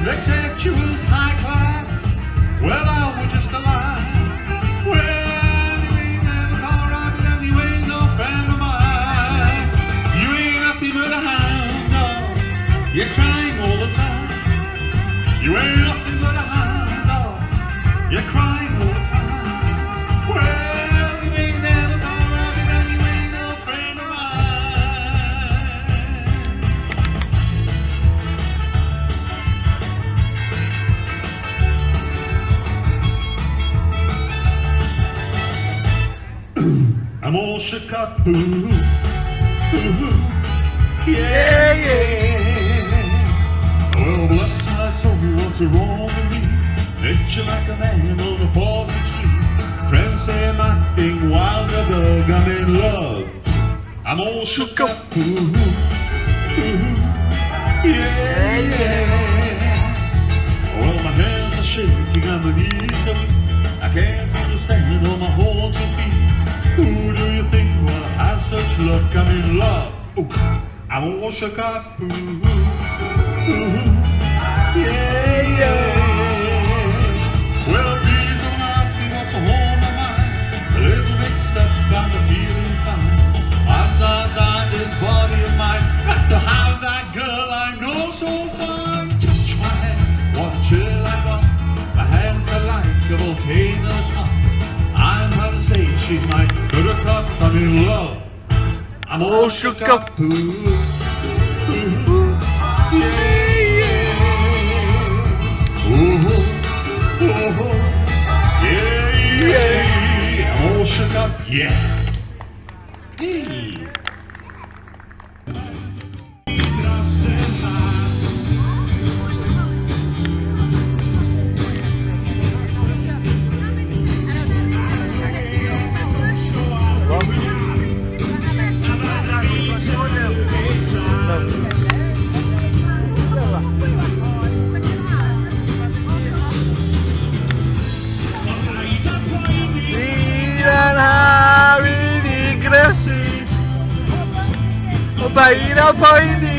They said you was high class. Well, I was just a lie. Well, you ain't never alright, and you ain't no friend of mine. You ain't nothing but a hound dog. You're crying all the time. You ain't nothing but a hound dog. You're crying all the time. Well, you ain't never alright, and you ain't no friend of mine. I'm all shook up, ooh, yeah, yeah. Well, bless my soul, what's wrong with me? Hit you like a man on a falsy tree. Friends say I'm acting wild, a bug, I'm in love. I'm all shook up, ooh, yeah, yeah. Well, my hands are shaking, and my knees are weak. I can't understand on my horns and feet. Who do you think will have such luck? I'm in love. Ooh, I'm all shook up. Ooh, yeah, yeah. Well, please don't ask me what's on my mind. A little mixed up, but I'm feeling fine. I'm not that this body of mine. Got to have that girl I know so fine. Touch my hand, one chill I got. My hands are like a volcano's hot. I'm how to say she's my good cup. I'm in love. I'm all shook up. Ooh, yeah, yeah. Ooh, yeah, yeah. I'm all shook up. Yeah. Hey. Baina poini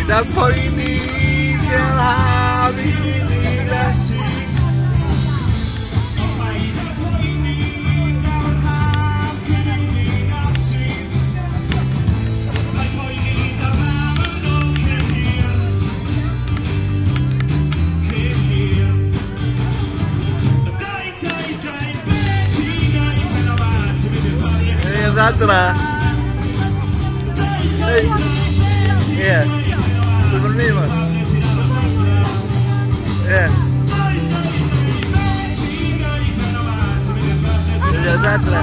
da poini yang habis dikasih. Zatra. Iya. Seperti mas. Iya. Iya Zatra.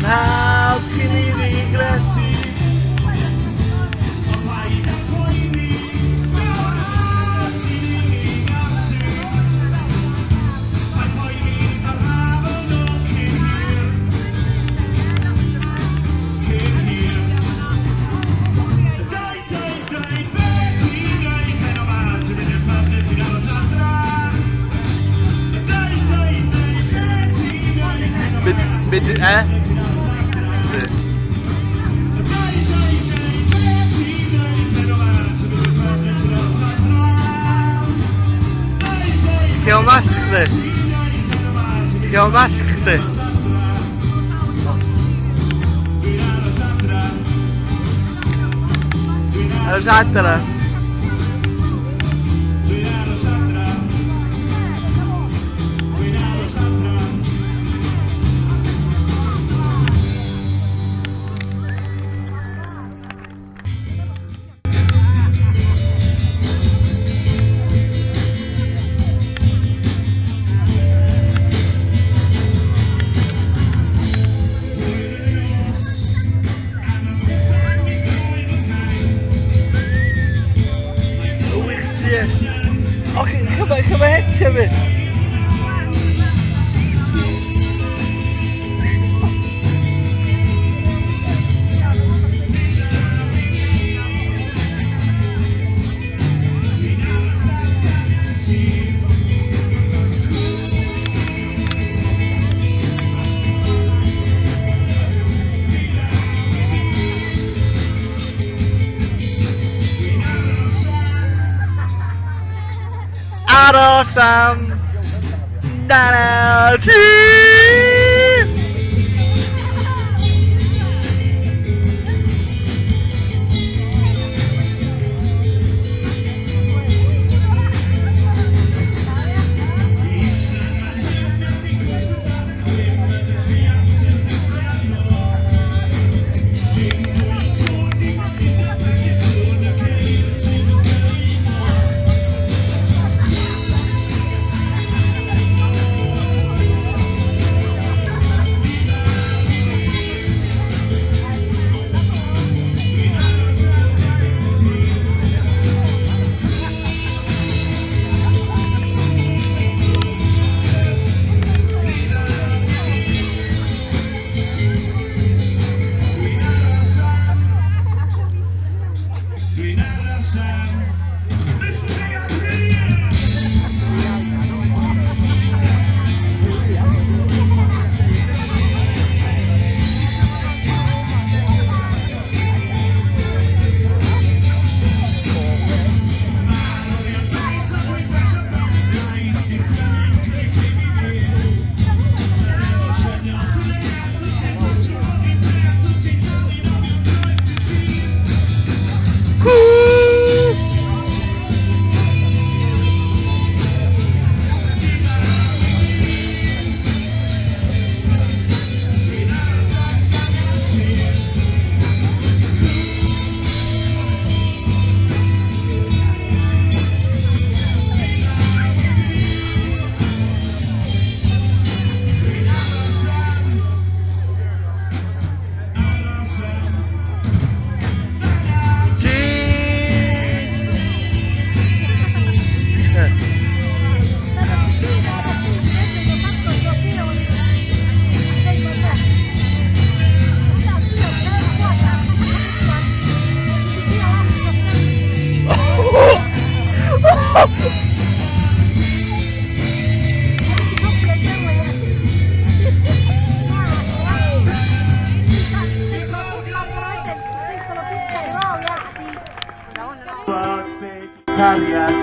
Now kini migrasi. Kiełbaszky. Zatra. aros am danau ti. Cariad,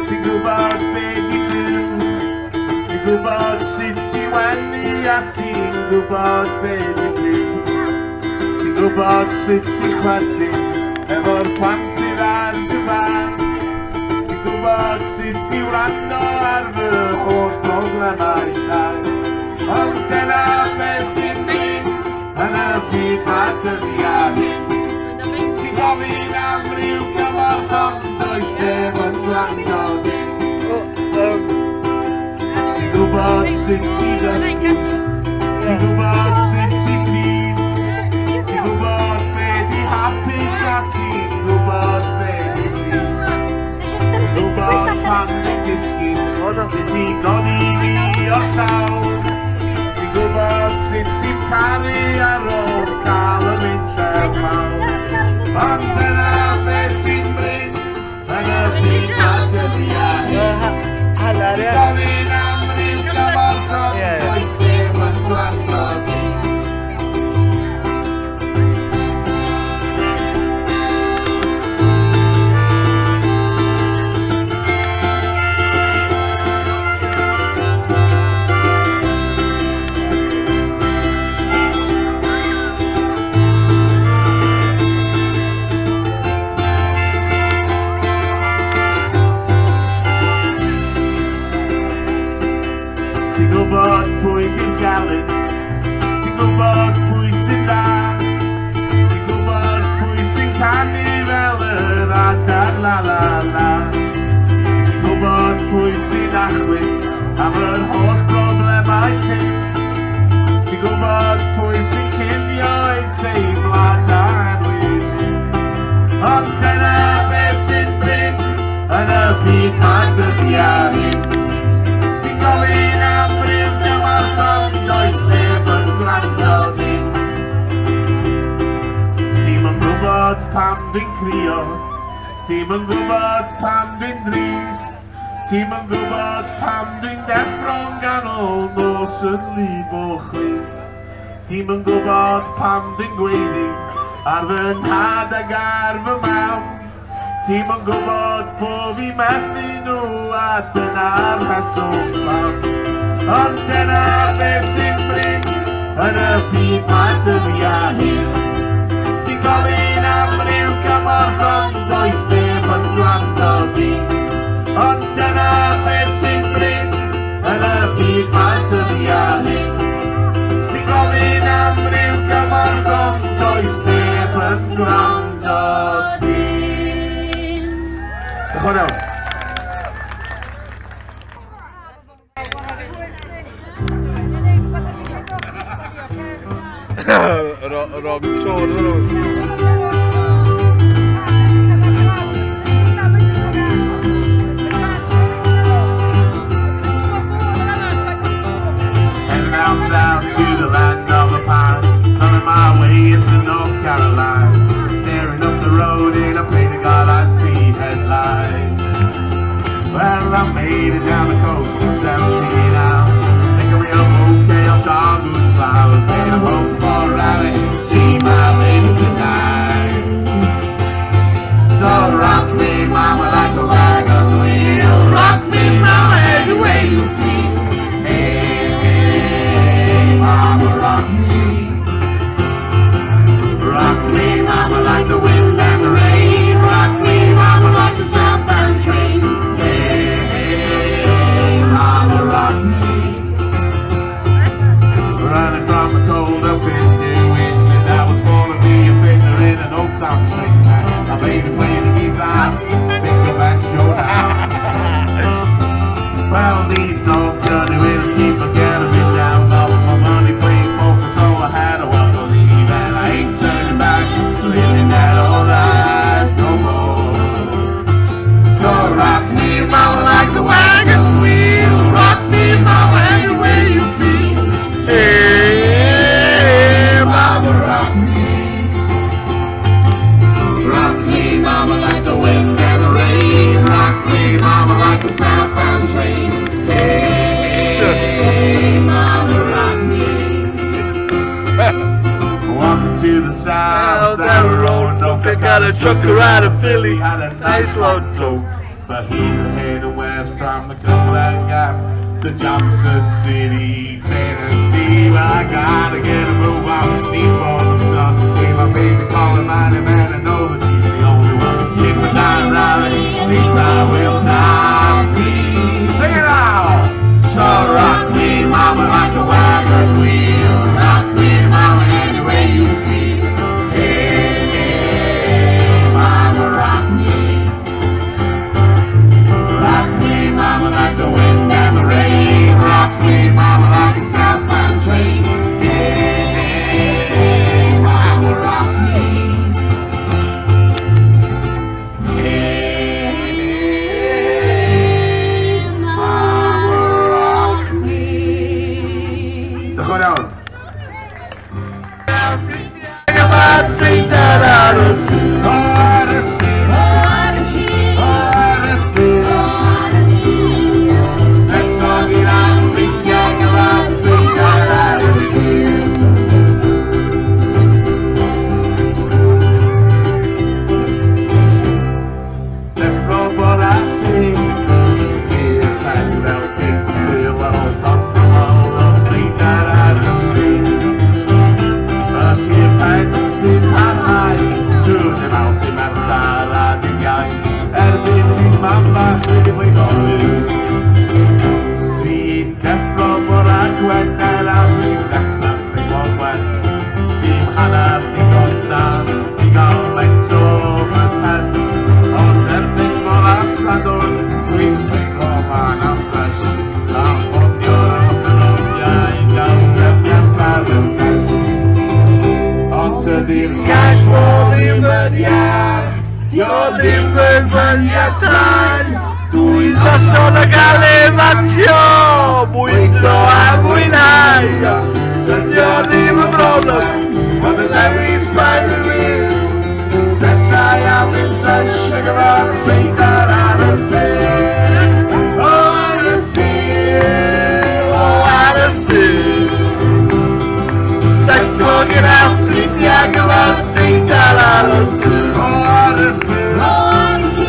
ti'n gwybod be di byw, ti'n gwybod sut ti wenu a ti'n gwybod be di byw, ti'n gwybod sut ti chwerthu efo'r plant sydd ar dy fas, ti'n gwybod sut ti wrando ar fy holl broblemau llais, ond dyna beth sy'n mynd yn y byd mae'r dyddiau hyn. Ti'n gofyn am ryw gymorth ond does dim yn gwrando dim. Ti'n gwybod sut ti ddysgu, ti'n gwybod sut ti gryf, ti'n gwybod be di hapus a ti'n gwybod be di gryf. Ti'n gwybod pan dwi'n gysgu, sut ti'n godi fi o'r llaw, ti'n gwybod sut ti'n caru ar ôl cael y mynd fel mawr. Ond dyna beth sy'n bryn yn y byd mae'r dyddiau hyn. Ti'n gofyn am ryw gymorth ond does dim yn gwrando dim. Ti'n gwybod pwy di'n galed, ti'n gwybod pwy sy'n dda, ti'n gwybod pwy sy'n canu fel yr adar la la la. Ti'n gwybod pwy sy'n achwyd am yr holl broblemau chi, ti'n gwybod pwy sy'n cinio ein teimladau anwyddyn. Ond dyna beth sy'n bryn yn y byd mae'r dyddiau hyn. Ti'n gofyn am ryw gymorth ond does dim yn gwrando dim. Ti'm yn gwybod pam dwi'n crio, ti'm yn gwybod pam dwi'n drist, ti'm yn gwybod pam dwi'n deffro'n ganol nos yn lib o chwith. Ti'm yn gwybod pam dwi'n gweiddi ar fy nhad ag ar fy mawn, Timon gwybod po fi methu nhw a dyna'r rheswm fawr. Ond dyna beth sy'n bryn yn y byd mae dyddi a hyn. Ti'n gofyn am ryw gymorth ond does neb yn gwrando di. Ond dyna beth sy'n bryn yn y byd mae dyddi a hyn. Ti'n gofyn am ryw gymorth ond does neb yn gwrando di. Diolch yn iawn. Rob Torno. South to the land of the pine, on my way into North Carolina, staring up the road in a painted Galaxy headline. Well, I made it down the coast in 17 hours, think a real bouquet of dogwood flowers, and I'm hoping for a rally, see my baby tonight. So rock me, mama, like a wagon wheel, rock me, mama, any way you feel. Mama, rock me, mama, like the wind and the rain. Rock me, mama, like the southbound train. Hey, mama, rock me. Running from the cold up in New England, I was born to be a fiddler in an old top string band. My baby playing the guitar, think of banjo now. Well, these North Country winners keep forgetting me down. Lost my money playing poker, so I had to walk to leave, and I ain't turning back, living that old life no more. So rock me, mama, like the wagon wheel. Rock me, mama, any way you feel. Hey, mama, rock me. Rock me, mama, like the wind and the rain. Rock me, mama, like the southbound train. Hey, mama, rock me. Walking to the south, down the road, don't pick out a trucker out of Philly. Had a nice load too, but he's heading west from the Cumberland Gap to Johnson City, Tennessee. Well, I gotta get a move on before the sun. With my baby calling mine, man, I know that she's the only one. If I die riding, at least I will not be. Sing it out! So rock me, mama, like a wagon wheel. Rock me, mama, any way you feel. Hey, mama, rock me. Rock me, mama, like the wind and the rain. Rock me, mama, like a southbound train. Hey, mama, rock me. Hey, mama, rock me. Diolch yn iawn. Dwi'n sosod y galifatio, bwydo a mwynhau. Dyddio ddim yn broblem, ond y dewis mae'n y wir. Setau am yn sesh ag yfo'r seidar ar y sir. O ar y sir, o ar y sir. Secco gyda'r ffrindiau gyda'r seidar ar y sir. O ar y sir, o ar y sir.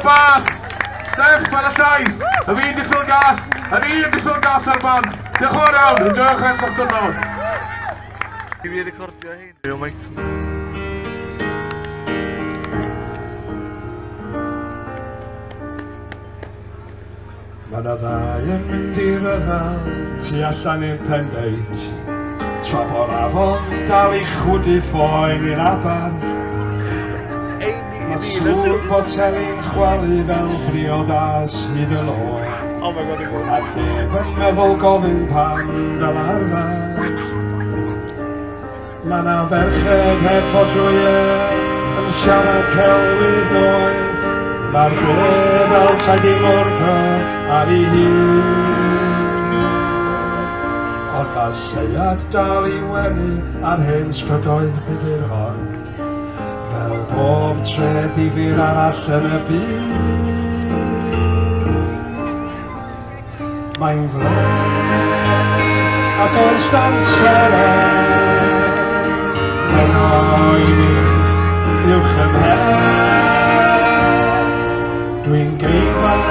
bas. Steph, paradijs. En wie te veel gas? En wie te veel gas, man? De gewoon de deur rustig tot nou. Die weer de kort heen. Heel mooi. Mae na ddau yn mynd i'r rhyfel tu allan i'r pendeut, tra bod afon dal I chwdu ffoen i'r aban. Mae sŵr bod telyn chwalu fel briodas hyd y loe, Oh my god. a neb yn meddwl gofyn pam fel arfer. Mae na ferched heb fodrwyau yn siarad celwydd noeth, mae'r gwe fel taid I mwrno ar ei hun. Ond mae'r lleiad dal I wenu ar hyn sgrydoedd bydyr hon, fel bob tre ddifyr arall yn y byd. Mae'n fled a does dan seren, yn oedi uwch ym mhen. Dwi'n geifad,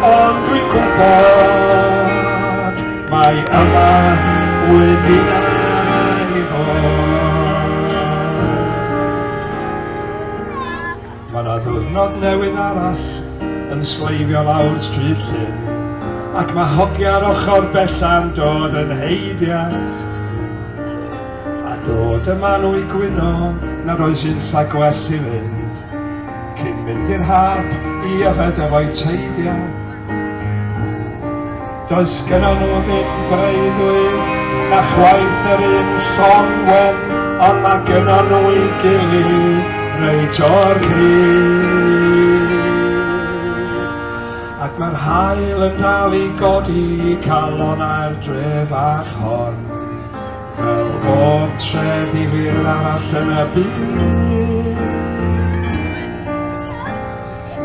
ond dwi'n gwybod, mae yma wedi ei fod. Mae na ddiwrnod newydd arall yn sleifio lawr stryd llyn, ac mae hogiau'r ochr bellan dod yn heidiau. A dod yma nhw I gwyno nad oes un lla gwell I fynd, cyn mynd i'r hap I yfed efo'i teidiau. Does gennon nhw ddim breuddwyd na chwaith yr un llongwen, ond mae gennon nhw I gilydd reit o'r hyd. Ac mae'r haul yn dal I godi calon ar dref a chorn, fel bob tre ddifyr arall yn y byd.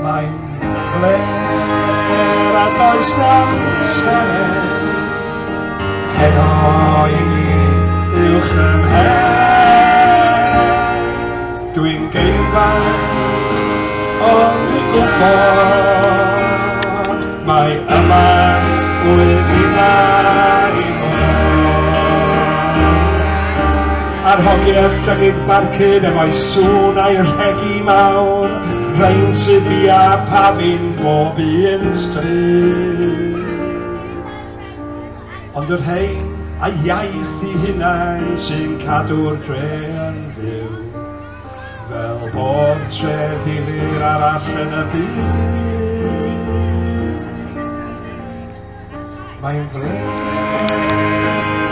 Mae'n fler a does nam seren, heno I ni uwch ym mhen. Dwi'n geifad, ond dwi'n gwybod, mae yma wedi ei fod. A'r hogiau llygyd barcud efo'i sŵn a'i rhegi mawr, rhain sydd bia pafin bob un stryd. Ond yr hein a'i iaith I hunain sy'n cadw'r dre yn fyw, fel bob tre ddifyr arall yn y byd. Mae'n fled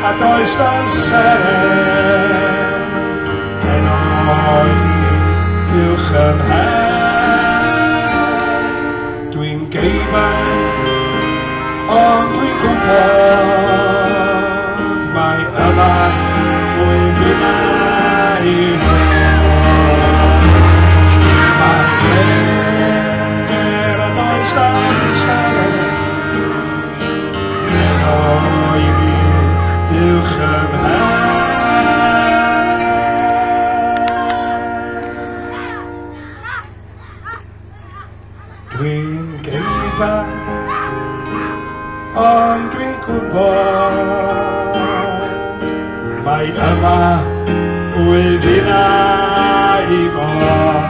a does dan seren, heno uwch ym mhen. Dwi'n geifad, ond dwi'n gwybod, mae yma wedi ei fod. Mae'n fler a does dan seren, heno uwch ym mhen. Dwi'n geifad, ond dwi'n gwybod, mae yma wedi ei fod.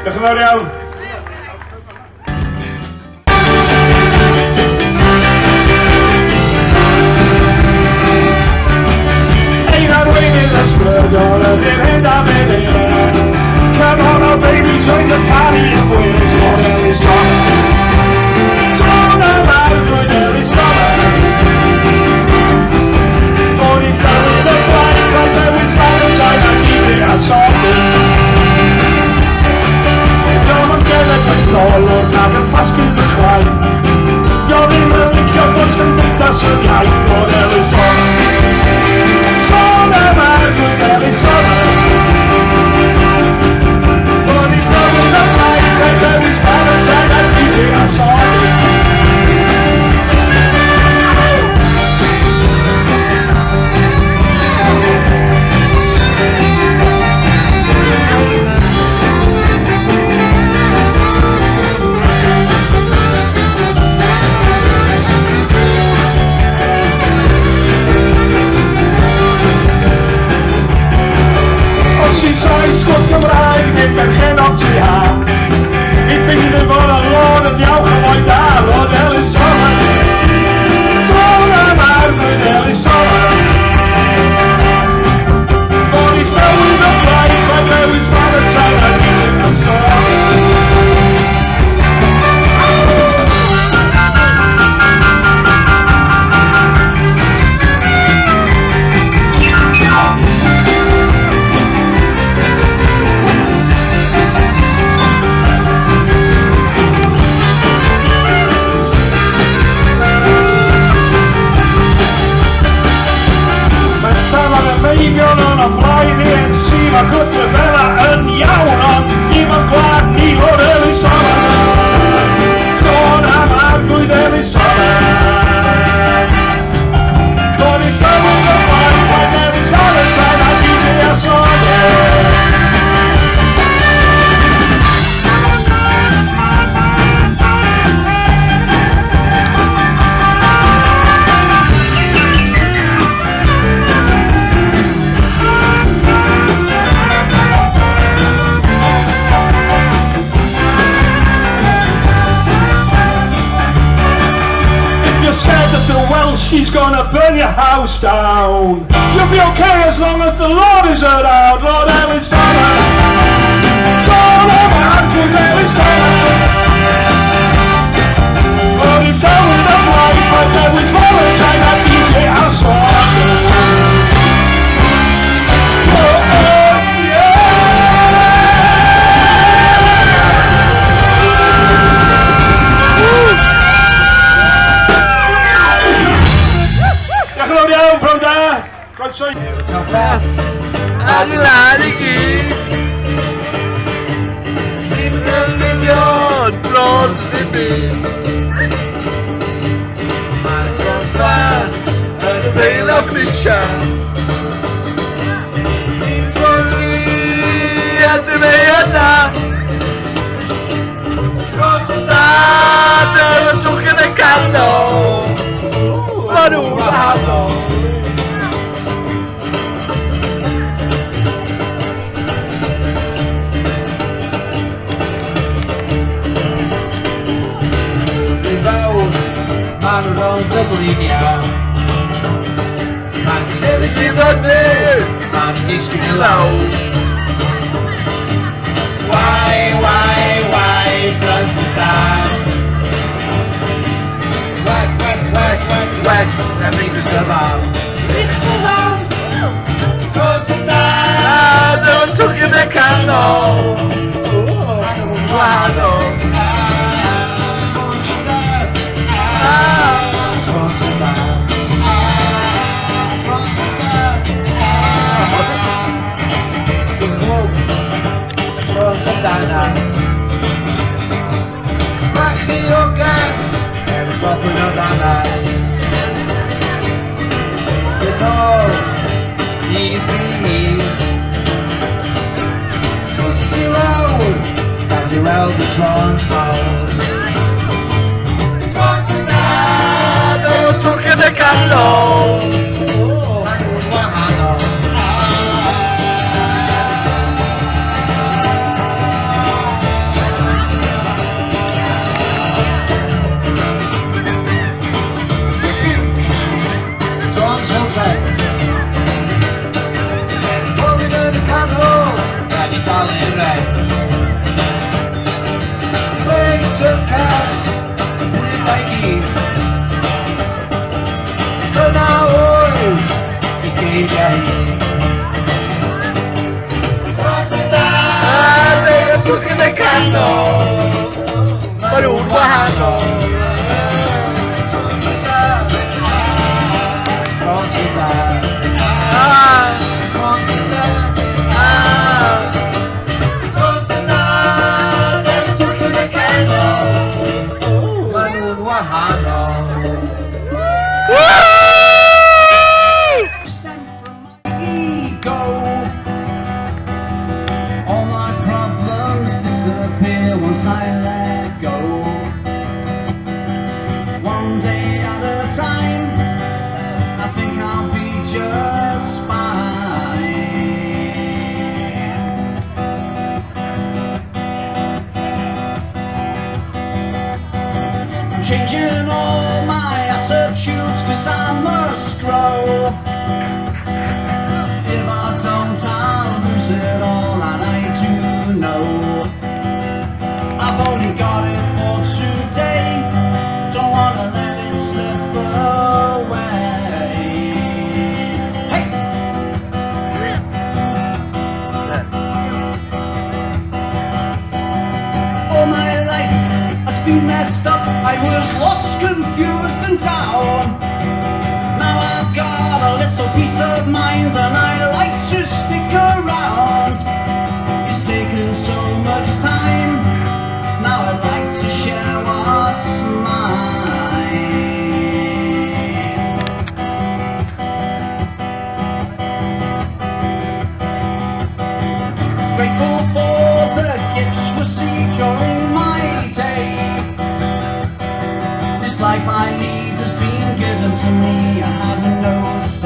Diolch yn fawr iawn. Ein arweinydd ysbrydol yn hyn am hyn. Come on, oh baby, join the party. It's more than it's Thomas. Sôn am arglwydd Ellis Thomas. O'n i'n ffyrdd y blaen, roedd dewis Valentine a gyd a sofyn. Diolch yn gerdded yn ddolwr nad yn ffasgyn y chwaith. Io ddim yn licio bod yn gymdeithas yn iaith o'r Ellis Thomas. Sôn am arglwydd Ellis Thomas. O'n i'n ffyrdd y blaen, roedd dewis She's gonna burn your house down. You'll be okay as long as the Lord is around. Lord Ellis Thomas. So never Uncle Ellis Thomas. Oh, he fell with the wife, but there was Valentine at DJ House. From there, God show you. Arrivati nel milione prossimi ma non sta nella piscia a te vegliata costate lo succo del caldo marubato. Non Dublinia, ma se li ti va bene, ma mi dischi di lau. Why, Francistan? Whack, that makes us about. Francistan, don't took you the candle. Guardo. Changing all my attitudes, 'cause I must grow. If I don't, I'll lose it all, and I do know. I've only got it for today, don't wanna let it slip away. Hey! All my life has been messed up, I was lost, confused and down. Now I've got a little peace of mind and I like to stick around. It's taken so much time, now I'd like to share what's mine. Grateful for the gifts received during my day. This life I lead has been given to me, I have no say.